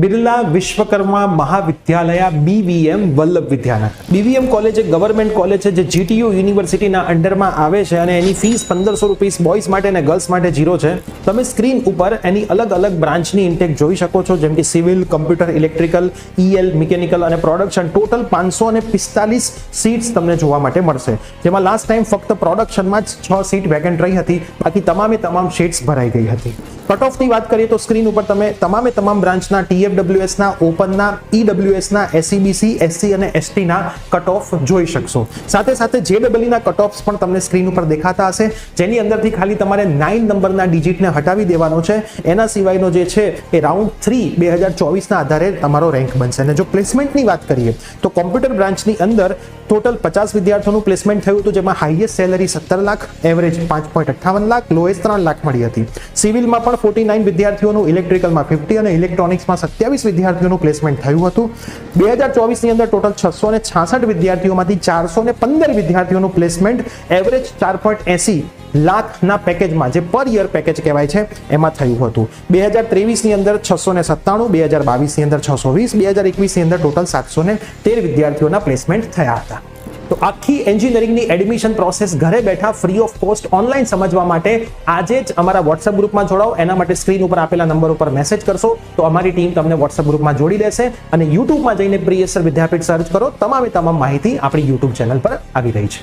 Birla Vishwakarma Mahavidyalaya BVM Vallabh Vidyanagar. BVM college એક government college છે જે GTU યુનિવર્સિટીના અંડરમાં આવે છે અને એની ફીસ 1500 રૂપીસ બોયઝ માટે અને ગર્લ્સ માટે 0 છે. તમે સ્ક્રીન ઉપર એની અલગ અલગ બ્રાન્ચની ઇન્ટેક જોઈ શકો છો, જેમ કે civil, computer, electrical, EL, mechanical અને પ્રોડક્શન. ટોટલ 545 સીટ્સ તમને જોવા માટે મળશે, જેમાં લાસ્ટ ટાઈમ ફક્ત પ્રોડક્શનમાં જ 6 સીટ વેકેન્ટ રહી હતી, બાકી તમામ સીટ્સ ભરાઈ ગઈ હતી. કટ ઓફની વાત કરીએ તો સ્ક્રીન ઉપર તમે તમામ બ્રાન્ચના TFWS ના, ઓપનના, EWS ના, SEBC, SC અને ST ના કટ ઓફ જોઈ શકશો. સાથે સાથે JEE ના કટ ઓફ્સ પણ તમને સ્ક્રીન ઉપર દેખાતા હશે, જેની અંદરથી ખાલી તમારે 9 નંબરના ડિજિટને હટાવી દેવાનો છે. એના સિવાયનો જે છે એ રાઉન્ડ 3 2024 ના આધારે તમારો રેન્ક બનશે. અને જો પ્લેસમેન્ટની વાત કરીએ તો કોમ્પ્યુટર બ્રાન્ચની અંદર ટોટલ 50 વિદ્યાર્થીઓનું પ્લેસમેન્ટ થયું હતું, જેમાં highest salary 17 lakh, average 5.58 lakh, lowest 3 lakh મળી હતી. સિવિલમાં પણ 49 વિદ્યાર્થીઓનું, ઇલેક્ટ્રિકલમાં 50 અને ઇલેક્ટ્રોનિક્સમાં 27 વિદ્યાર્થીઓનું પ્લેસમેન્ટ થયું હતું. 2024 ની અંદર ટોટલ 666 વિદ્યાર્થીઓમાંથી 415 વિદ્યાર્થીઓનું પ્લેસમેન્ટ એવરેજ 4.80 લાખના પેકેજમાં, જે પર યર પેકેજ કહેવાય છે, એમાં થયું હતું. 2023 ની અંદર 697, 2022 ની અંદર 620, 2021 ની અંદર ટોટલ 713 વિદ્યાર્થીઓના પ્લેસમેન્ટ થયા હતા. તો આખી એન્જિનિયરિંગની એડમિશન પ્રોસેસ ઘરે બેઠા ફ્રી ઓફ કોસ્ટ ઓનલાઈન સમજવા માટે આજે જ અમારા વોટ્સએપ ગ્રુપમાં જોડાઓ. એના માટે સ્ક્રીન ઉપર આપેલા નંબર ઉપર મેસેજ કરશો તો અમારી ટીમ તમને વોટ્સએપ ગ્રુપમાં જોડી દેશે. અને યુટ્યુબમાં જઈને પ્રિયસર વિદ્યાપીઠ સર્ચ કરો, તમામ માહિતી આપણી યુટ્યુબ ચેનલ પર આવી રહી છે.